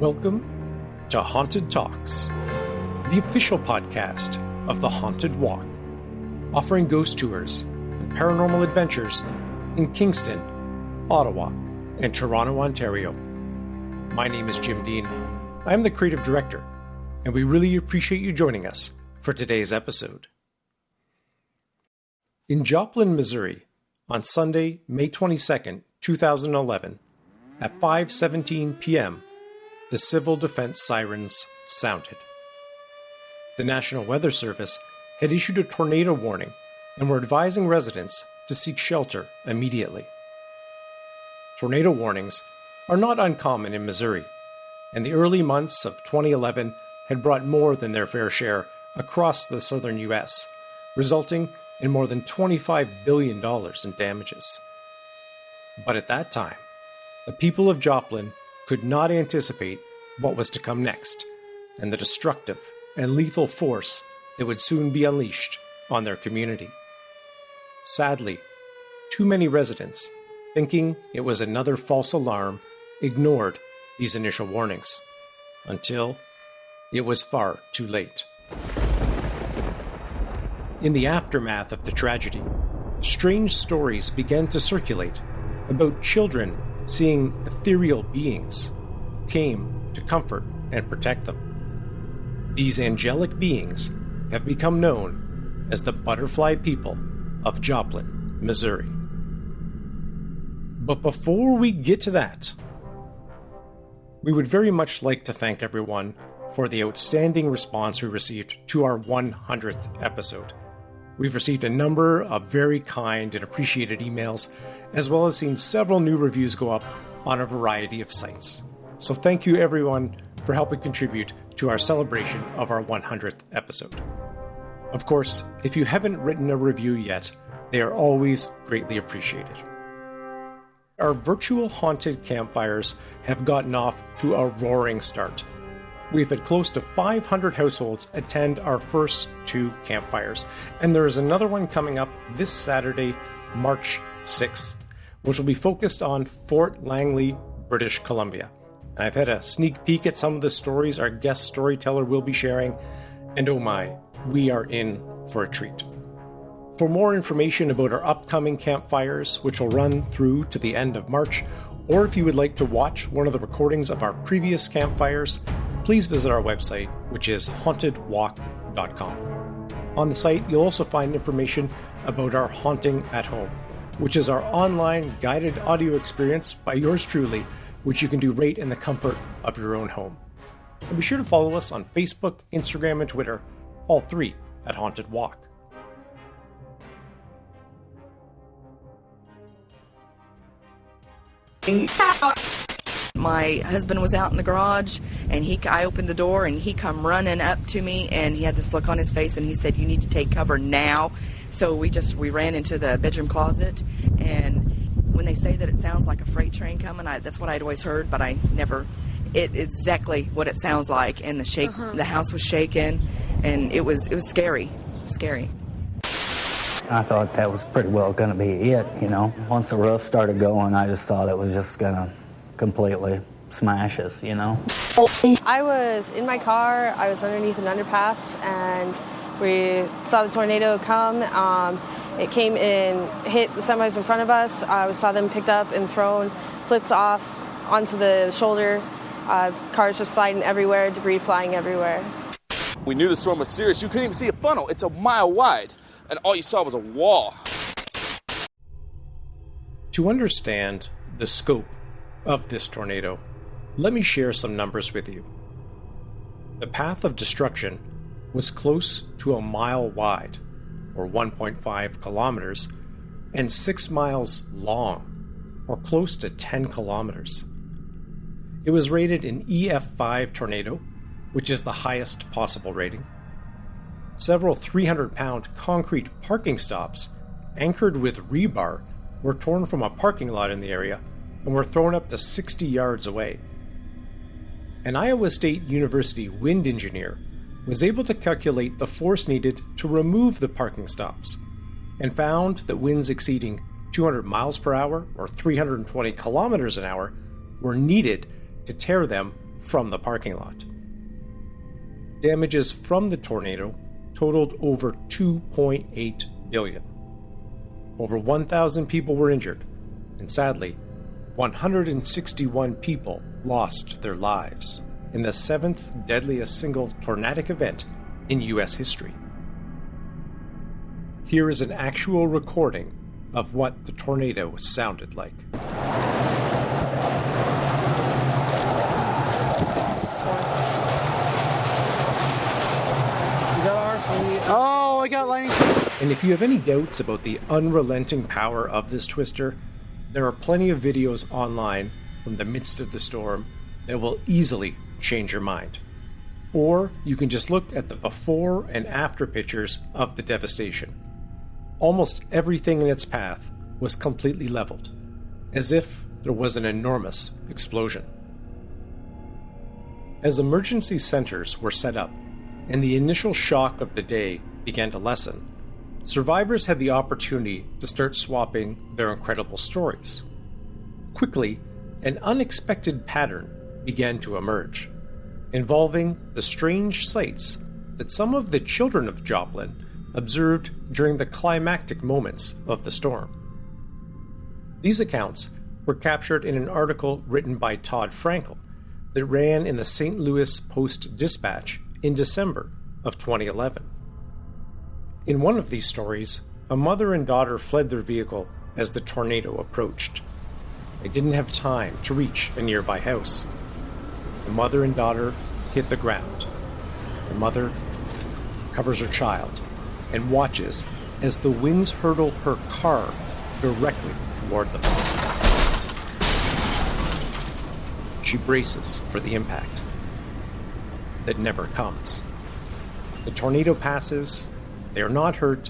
Welcome to Haunted Talks, the official podcast of the Haunted Walk, offering ghost tours and paranormal adventures in Kingston, Ottawa, and Toronto, Ontario. My name is Jim Dean. I am the creative director, and we really appreciate you joining us for today's episode. In Joplin, Missouri, on Sunday, May 22nd, 2011, at 5:17 p.m., the civil defense sirens sounded. The National Weather Service had issued a tornado warning and were advising residents to seek shelter immediately. Tornado warnings are not uncommon in Missouri, and the early months of 2011 had brought more than their fair share across the southern U.S., resulting in more than $25 billion in damages. But at that time, the people of Joplin could not anticipate what was to come next, and the destructive and lethal force that would soon be unleashed on their community. Sadly, too many residents, thinking it was another false alarm, ignored these initial warnings, until it was far too late. In the aftermath of the tragedy, strange stories began to circulate about children seeing ethereal beings who came to comfort and protect them. These angelic beings have become known as the butterfly people of Joplin, Missouri. But before we get to that, we would very much like to thank everyone for the outstanding response we received to our 100th episode. We've received a number of very kind and appreciated emails, as well as seen several new reviews go up on a variety of sites. So thank you everyone for helping contribute to our celebration of our 100th episode. Of course, if you haven't written a review yet, they are always greatly appreciated. Our virtual haunted campfires have gotten off to a roaring start. We've had close to 500 households attend our first 2 campfires, and there is another one coming up this Saturday, March 6th, which will be focused on Fort Langley, British Columbia. I've had a sneak peek at some of the stories our guest storyteller will be sharing, and oh my, we are in for a treat. For more information about our upcoming campfires, which will run through to the end of March, or if you would like to watch one of the recordings of our previous campfires, please visit our website, which is hauntedwalk.com. On the site, you'll also find information about our Haunting at Home, which is our online guided audio experience by yours truly, which you can do right in the comfort of your own home. And be sure to follow us on Facebook, Instagram, and Twitter, all 3 at Haunted Walk. My husband was out in the garage, and I opened the door, and he come running up to me, and he had this look on his face, and he said, "You need to take cover now." So we ran into the bedroom closet, and when they say that it sounds like a freight train coming, that's what I'd always heard, but I never. It's exactly what it sounds like, and the house was shaking, and it was scary. I thought that was pretty well going to be it, you know. Once the roof started going, I just thought it was just going to completely smash us, you know. I was in my car, I was underneath an underpass, and we saw the tornado come. It came and hit the semis in front of us. We saw them picked up and thrown, flipped off onto the shoulder. Cars just sliding everywhere, debris flying everywhere. We knew the storm was serious. You couldn't even see a funnel. It's a mile wide, and all you saw was a wall. To understand the scope of this tornado, let me share some numbers with you. The path of destruction was close to a mile wide, or 1.5 kilometers, and 6 miles long, or close to 10 kilometers. It was rated an EF5 tornado, which is the highest possible rating. Several 300-pound concrete parking stops, anchored with rebar, were torn from a parking lot in the area and were thrown up to 60 yards away. An Iowa State University wind engineer was able to calculate the force needed to remove the parking stops, and found that winds exceeding 200 miles per hour or 320 kilometers an hour were needed to tear them from the parking lot. Damages from the tornado totaled over $2.8 billion. Over 1,000 people were injured, and sadly, 161 people lost their lives in the 7th deadliest single tornadic event in U.S. history. Here is an actual recording of what the tornado sounded like. Oh, I got lightning. And if you have any doubts about the unrelenting power of this twister, there are plenty of videos online from the midst of the storm that will easily change your mind. Or you can just look at the before and after pictures of the devastation. Almost everything in its path was completely leveled, as if there was an enormous explosion. As emergency centers were set up and the initial shock of the day began to lessen, survivors had the opportunity to start swapping their incredible stories. Quickly, an unexpected pattern began to emerge, involving the strange sights that some of the children of Joplin observed during the climactic moments of the storm. These accounts were captured in an article written by Todd Frankel that ran in the St. Louis Post-Dispatch in December of 2011. In one of these stories, a mother and daughter fled their vehicle as the tornado approached. They didn't have time to reach a nearby house. The mother and daughter hit the ground. The mother covers her child and watches as the winds hurtle her car directly toward them. She braces for the impact that never comes. The tornado passes. They are not hurt.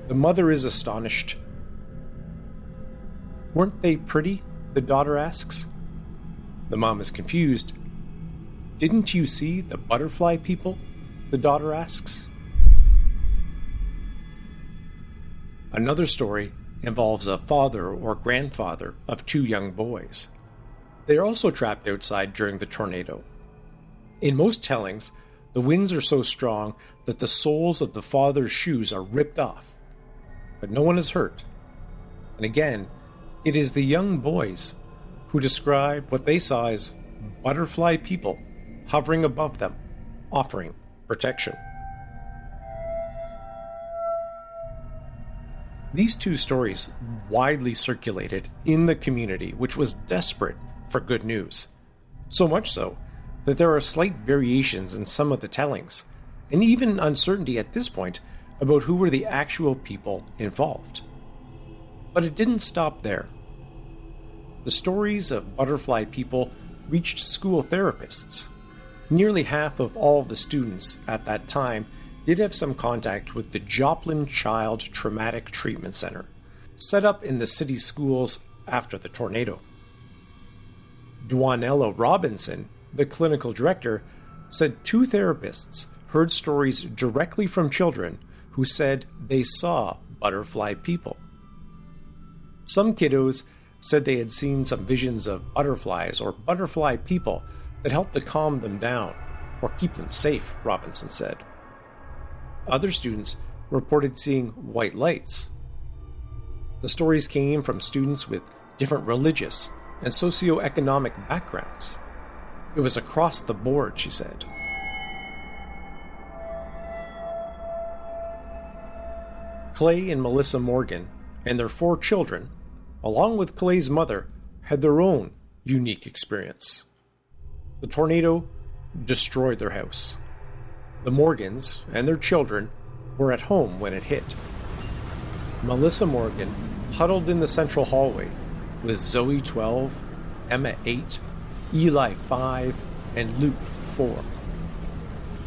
The mother is astonished. "Weren't they pretty?" the daughter asks. The mom is confused. "Didn't you see the butterfly people?" the daughter asks. Another story involves a father or grandfather of 2 young boys. They are also trapped outside during the tornado. In most tellings, the winds are so strong that the soles of the father's shoes are ripped off, but no one is hurt. And again, it is the young boys who describe what they saw as butterfly people hovering above them, offering protection. These 2 stories widely circulated in the community, which was desperate for good news. So much so that there are slight variations in some of the tellings, and even uncertainty at this point about who were the actual people involved. But it didn't stop there. The stories of butterfly people reached school therapists. Nearly half of all the students at that time did have some contact with the Joplin Child Traumatic Treatment Center, set up in the city schools after the tornado. Dwanella Robinson, the clinical director, said 2 therapists heard stories directly from children who said they saw butterfly people. Some kiddos said they had seen some visions of butterflies or butterfly people that helped to calm them down or keep them safe, Robinson said. Other students reported seeing white lights. The stories came from students with different religious and socioeconomic backgrounds. It was across the board, she said. Clay and Melissa Morgan and their 4 children, along with Clay's mother, had their own unique experience. The tornado destroyed their house. The Morgans and their children were at home when it hit. Melissa Morgan huddled in the central hallway with Zoe 12, Emma 8, Eli 5, and Luke 4.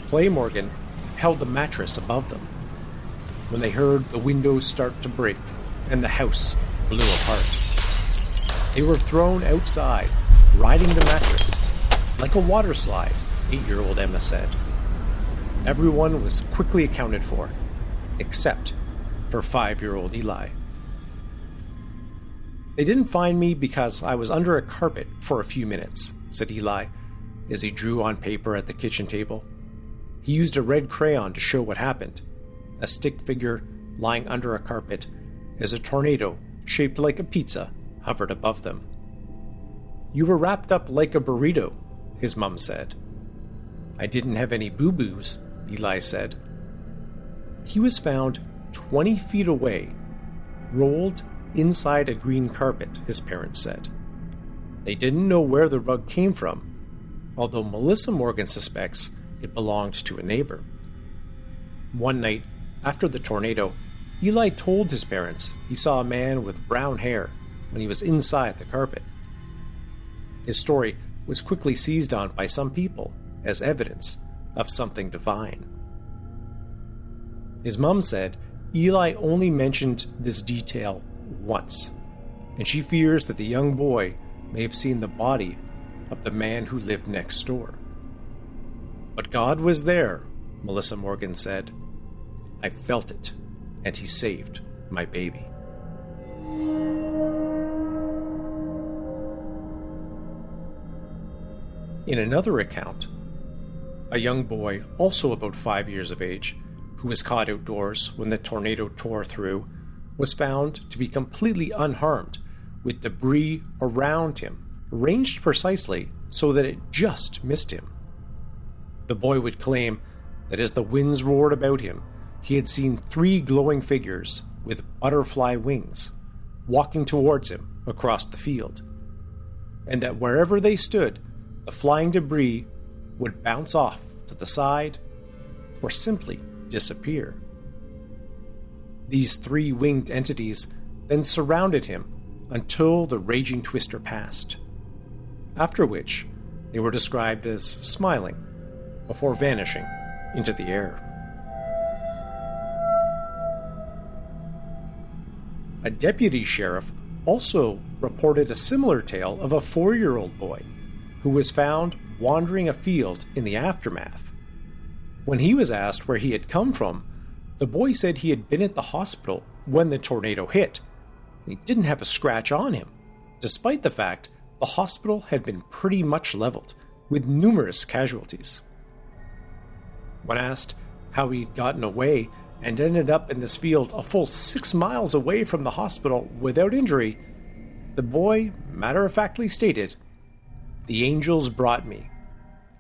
Clay Morgan held the mattress above them when they heard the windows start to break and the house blew apart. They were thrown outside, riding the mattress like a water slide, 8-year-old Emma said. Everyone was quickly accounted for, except for 5-year-old Eli. "They didn't find me because I was under a carpet for a few minutes," said Eli, as he drew on paper at the kitchen table. He used a red crayon to show what happened, a stick figure lying under a carpet as a tornado shaped like a pizza hovered above them. "You were wrapped up like a burrito," his mom said. "I didn't have any boo-boos," Eli said. He was found 20 feet away, rolled inside a green carpet, his parents said. They didn't know where the rug came from, although Melissa Morgan suspects it belonged to a neighbor. One night, after the tornado, Eli told his parents he saw a man with brown hair when he was inside the carpet. His story was quickly seized on by some people as evidence of something divine. His mom said Eli only mentioned this detail once, and she fears that the young boy may have seen the body of the man who lived next door. "But God was there," Melissa Morgan said. "I felt it, and he saved my baby." In another account, a young boy, also about 5 years of age, who was caught outdoors when the tornado tore through, was found to be completely unharmed, with debris around him, arranged precisely so that it just missed him. The boy would claim that as the winds roared about him, he had seen 3 glowing figures with butterfly wings walking towards him across the field, and that wherever they stood, the flying debris would bounce off to the side or simply disappear. These 3 winged entities then surrounded him until the raging twister passed, after which they were described as smiling before vanishing into the air. A deputy sheriff also reported a similar tale of a 4-year-old boy who was found wandering a field in the aftermath. When he was asked where he had come from, the boy said he had been at the hospital when the tornado hit. He didn't have a scratch on him, despite the fact the hospital had been pretty much leveled, with numerous casualties. When asked how he'd gotten away and ended up in this field a full 6 miles away from the hospital without injury, the boy matter-of-factly stated, "The angels brought me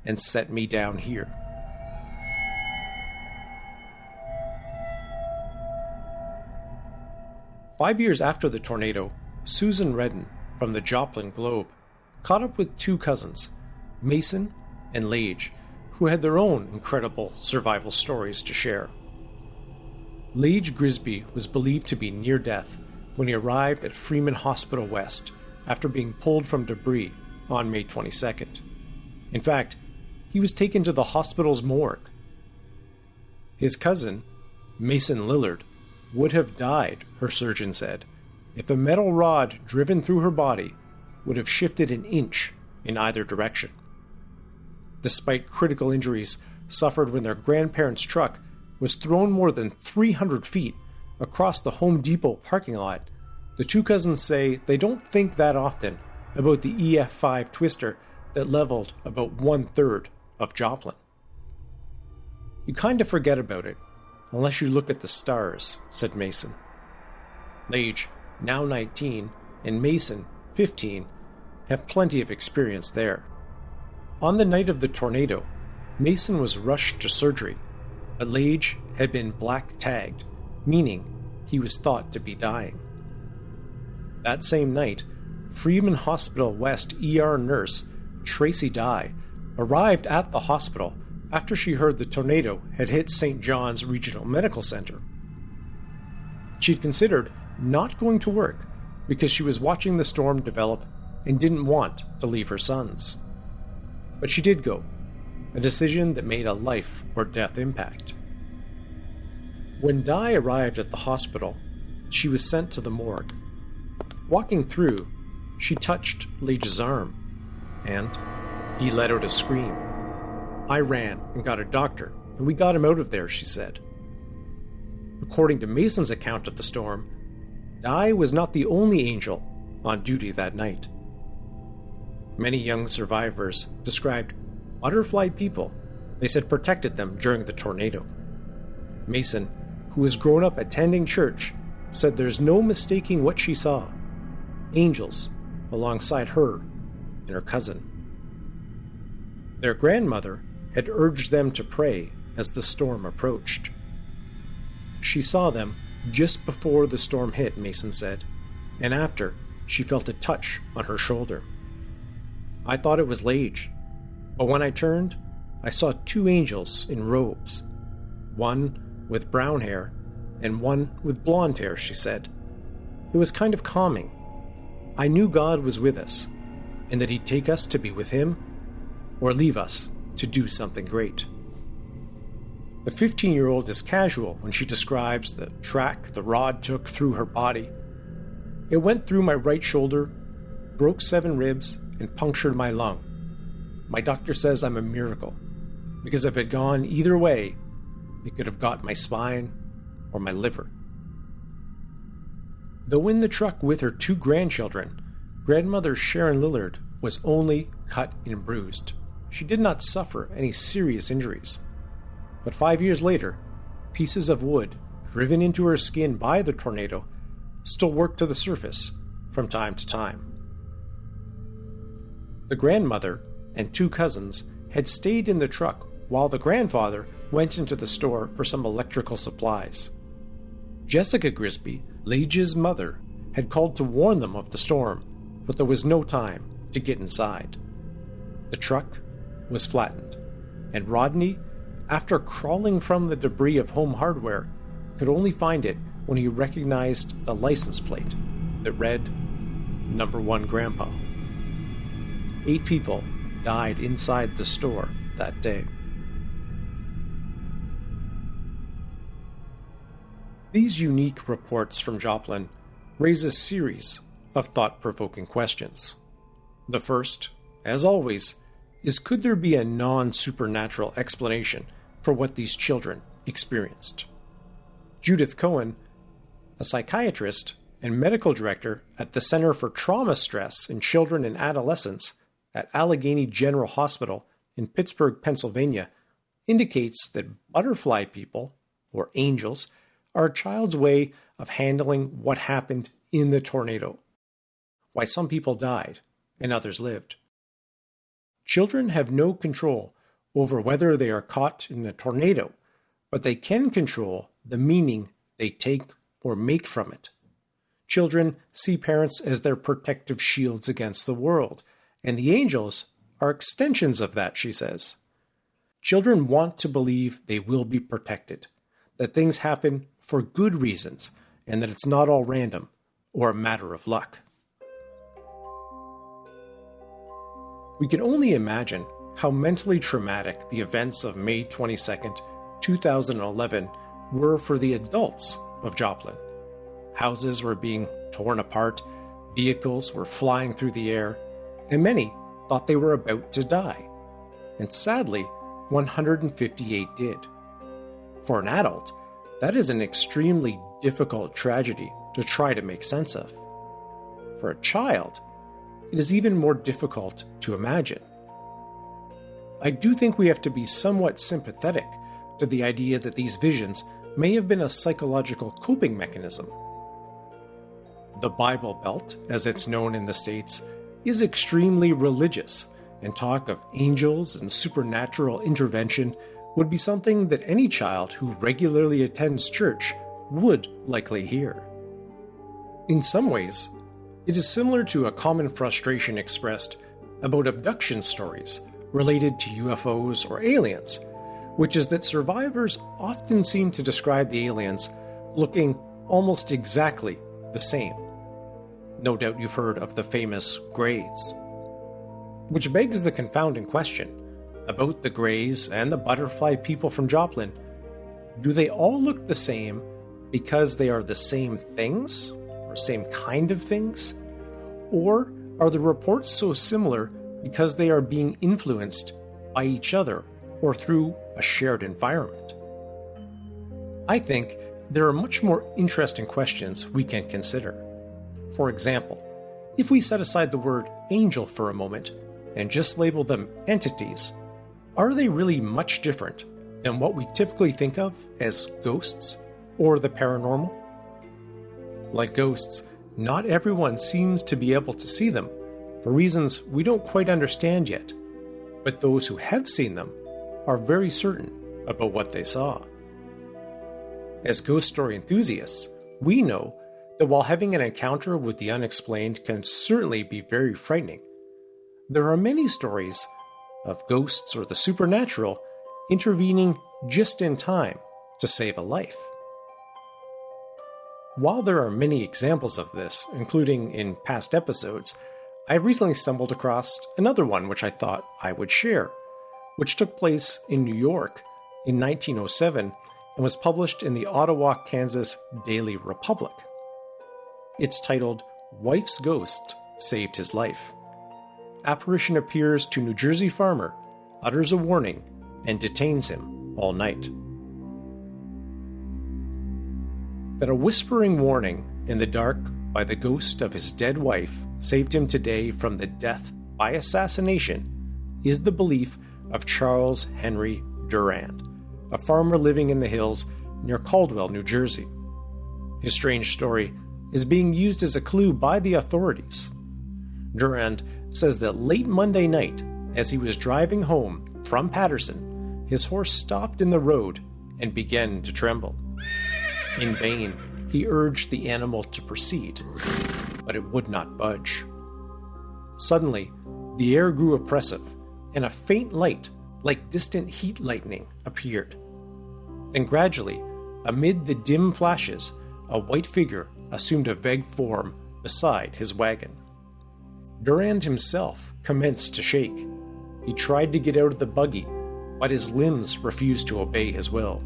and set me down here." Five years after the tornado, Susan Redden from the Joplin Globe caught up with 2 cousins, Mason and Lage, who had their own incredible survival stories to share. Lage Grisby was believed to be near death when he arrived at Freeman Hospital West after being pulled from debris on May 22nd. In fact, he was taken to the hospital's morgue. His cousin, Mason Lillard, would have died, her surgeon said, if a metal rod driven through her body would have shifted an inch in either direction. Despite critical injuries suffered when their grandparents' truck was thrown more than 300 feet across the Home Depot parking lot, the 2 cousins say they don't think that often about the EF5 twister that leveled about 1/3 of Joplin. "You kind of forget about it, unless you look at the stars," said Mason. Lage, now 19, and Mason, 15, have plenty of experience there. On the night of the tornado, Mason was rushed to surgery, but Lage had been black-tagged, meaning he was thought to be dying. That same night, Freeman Hospital West ER nurse Tracy Dye arrived at the hospital after she heard the tornado had hit St. John's Regional Medical Center. She'd considered not going to work because she was watching the storm develop and didn't want to leave her sons. But she did go, a decision that made a life or death impact. When Dye arrived at the hospital, she was sent to the morgue. Walking through, she touched Lage's arm, and he let out a scream. "I ran and got a doctor, and we got him out of there," she said. According to Mason's account of the storm, Dye was not the only angel on duty that night. Many young survivors described butterfly people they said protected them during the tornado. Mason, who has grown up attending church, said there's no mistaking what she saw. Angels alongside her and her cousin. Their grandmother had urged them to pray as the storm approached. She saw them just before the storm hit, Mason said, and after, she felt a touch on her shoulder. I thought it was Lage, but when I turned, I saw two angels in robes, one with brown hair and one with blonde hair, she said. It was kind of calming. I knew God was with us, and that He'd take us to be with Him, or leave us to do something great. The 15-year-old is casual when she describes the track the rod took through her body. It went through my right shoulder, broke 7 ribs, and punctured my lung. My doctor says I'm a miracle, because if it had gone either way, it could have got my spine or my liver. Though in the truck with her 2 grandchildren, grandmother Sharon Lillard was only cut and bruised. She did not suffer any serious injuries. But 5 years later, pieces of wood driven into her skin by the tornado still work to the surface from time to time. The grandmother and 2 cousins had stayed in the truck while the grandfather went into the store for some electrical supplies. Jessica Grisby, Lage's mother, had called to warn them of the storm, but there was no time to get inside. The truck was flattened, and Rodney, after crawling from the debris of home hardware, could only find it when he recognized the license plate that read, "Number 1 Grandpa." 8 people died inside the store that day. These unique reports from Joplin raise a series of thought-provoking questions. The first, as always, is could there be a non-supernatural explanation for what these children experienced? Judith Cohen, a psychiatrist and medical director at the Center for Trauma Stress in Children and Adolescents at Allegheny General Hospital in Pittsburgh, Pennsylvania, indicates that butterfly people, or angels, are a child's way of handling what happened in the tornado, why some people died and others lived. Children have no control over whether they are caught in a tornado, but they can control the meaning they take or make from it. Children see parents as their protective shields against the world, and the angels are extensions of that, she says. Children want to believe they will be protected, that things happen for good reasons, and that it's not all random or a matter of luck. We can only imagine how mentally traumatic the events of May 22nd, 2011 were for the adults of Joplin. Houses were being torn apart, vehicles were flying through the air, and many thought they were about to die. And sadly, 158 did. For an adult, that is an extremely difficult tragedy to try to make sense of. For a child, it is even more difficult to imagine. I do think we have to be somewhat sympathetic to the idea that these visions may have been a psychological coping mechanism. The Bible Belt, as it's known in the States, is extremely religious, and talk of angels and supernatural intervention would be something that any child who regularly attends church would likely hear. In some ways, it is similar to a common frustration expressed about abduction stories related to UFOs or aliens, which is that survivors often seem to describe the aliens looking almost exactly the same. No doubt you've heard of the famous Greys. Which begs the confounding question about the Greys and the butterfly people from Joplin. Do they all look the same because they are the same things, or same kind of things? Or are the reports so similar because they are being influenced by each other or through a shared environment? I think there are much more interesting questions we can consider. For example, if we set aside the word angel for a moment and just label them entities, Are they really much different than what we typically think of as ghosts or the paranormal? Like ghosts, not everyone seems to be able to see them for reasons we don't quite understand yet, but those who have seen them are very certain about what they saw. As ghost story enthusiasts, we know that while having an encounter with the unexplained can certainly be very frightening, there are many stories of ghosts or the supernatural intervening just in time to save a life. While there are many examples of this, including in past episodes, I recently stumbled across another one which I thought I would share, which took place in New York in 1907 and was published in the Ottawa, Kansas Daily Republic. It's titled, "Wife's Ghost Saved His Life." Apparition appears to New Jersey farmer, utters a warning, and detains him all night. That a whispering warning in the dark by the ghost of his dead wife saved him today from the death by assassination is the belief of Charles Henry Durand, a farmer living in the hills near Caldwell, New Jersey. His strange story is being used as a clue by the authorities. Durand says that late Monday night, as he was driving home from Patterson, his horse stopped in the road and began to tremble. In vain, he urged the animal to proceed, but it would not budge. Suddenly, the air grew oppressive, and a faint light, like distant heat lightning, appeared. Then gradually, amid the dim flashes, a white figure assumed a vague form beside his wagon. Durand himself commenced to shake. He tried to get out of the buggy, but his limbs refused to obey his will.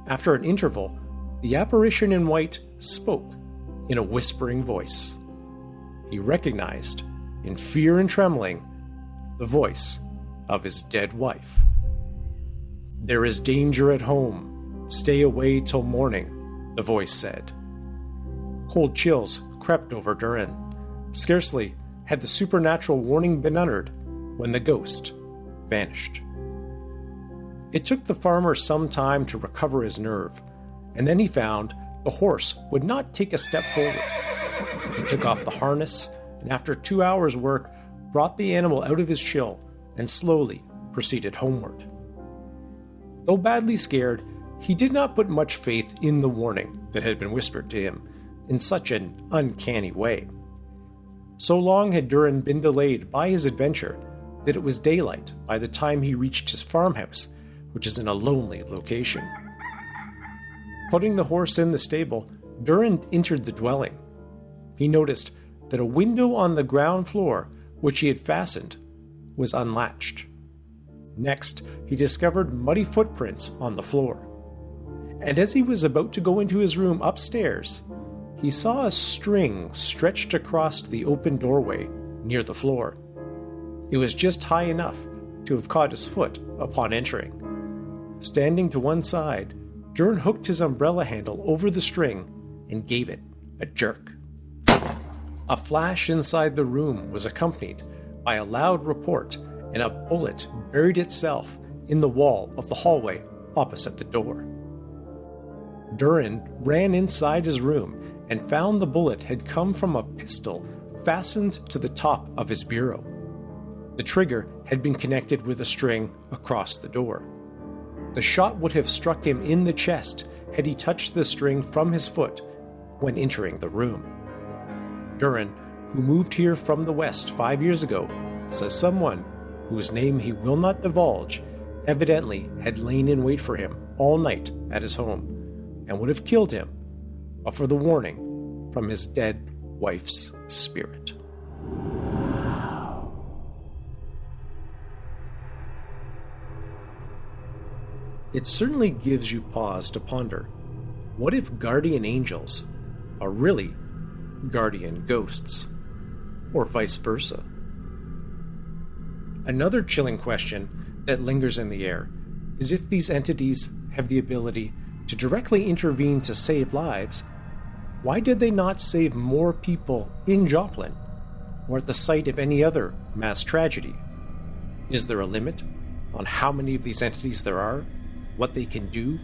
After an interval, the apparition in white spoke in a whispering voice. He recognized, in fear and trembling, the voice of his dead wife. "There is danger at home. Stay away till morning," the voice said. Cold chills crept over Durand. Scarcely had the supernatural warning been uttered when the ghost vanished. It took the farmer some time to recover his nerve, and then he found the horse would not take a step forward. He took off the harness, and after 2 hours' work, brought the animal out of his chill and slowly proceeded homeward. Though badly scared, he did not put much faith in the warning that had been whispered to him in such an uncanny way. So long had Durand been delayed by his adventure that it was daylight by the time he reached his farmhouse, which is in a lonely location. Putting the horse in the stable, Durand entered the dwelling. He noticed that a window on the ground floor, which he had fastened, was unlatched. Next, he discovered muddy footprints on the floor. And as he was about to go into his room upstairs, he saw a string stretched across the open doorway near the floor. It was just high enough to have caught his foot upon entering. Standing to one side, Durand hooked his umbrella handle over the string and gave it a jerk. A flash inside the room was accompanied by a loud report, and a bullet buried itself in the wall of the hallway opposite the door. Durand ran inside his room and found the bullet had come from a pistol fastened to the top of his bureau. The trigger had been connected with a string across the door. The shot would have struck him in the chest had he touched the string from his foot when entering the room. Durand, who moved here from the West 5 years ago, says someone, whose name he will not divulge, evidently had lain in wait for him all night at his home, and would have killed him, but for the warning from his dead wife's spirit. It certainly gives you pause to ponder, what if guardian angels are really guardian ghosts? Or vice versa? Another chilling question that lingers in the air is if these entities have the ability to directly intervene to save lives, why did they not save more people in Joplin or at the site of any other mass tragedy? Is there a limit on how many of these entities there are, what they can do,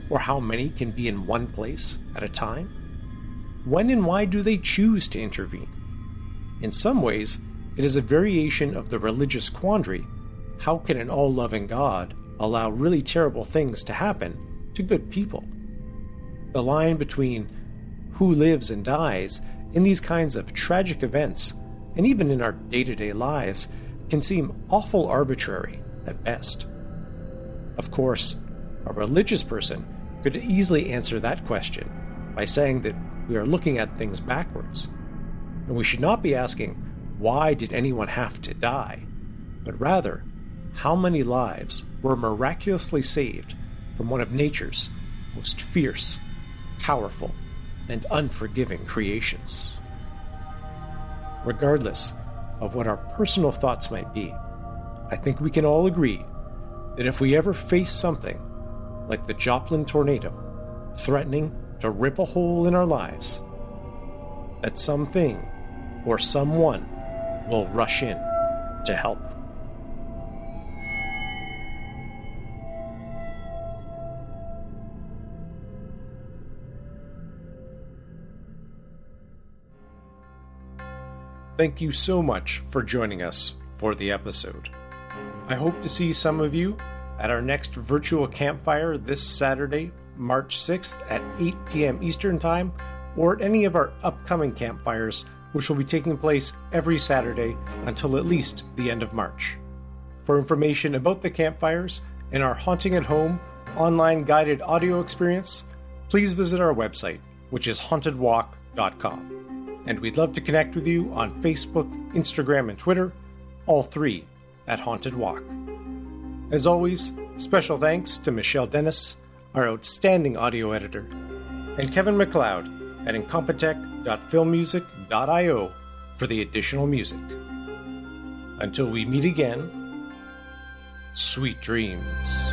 or how many can be in one place at a time? When and why do they choose to intervene? In some ways, it is a variation of the religious quandary: how can an all-loving God allow really terrible things to happen to good people? The line between who lives and dies in these kinds of tragic events, and even in our day-to-day lives, can seem awful arbitrary at best. Of course, a religious person could easily answer that question by saying that we are looking at things backwards, and we should not be asking, why did anyone have to die? But rather, how many lives were miraculously saved from one of nature's most fierce, powerful, and unforgiving creations? Regardless of what our personal thoughts might be, I think we can all agree that if we ever face something like the Joplin tornado threatening to rip a hole in our lives, that something or someone will rush in to help. Thank you so much for joining us for the episode. I hope to see some of you at our next virtual campfire this Saturday, March 6th at 8 p.m. Eastern Time, or at any of our upcoming campfires, which will be taking place every Saturday until at least the end of March. For information about the campfires and our Haunting at Home online guided audio experience, please visit our website, which is hauntedwalk.com. And we'd love to connect with you on Facebook, Instagram, and Twitter, all three at Haunted Walk. As always, special thanks to Michelle Dennis, our outstanding audio editor, and Kevin MacLeod at incompetech.filmmusic.io for the additional music. Until we meet again, sweet dreams.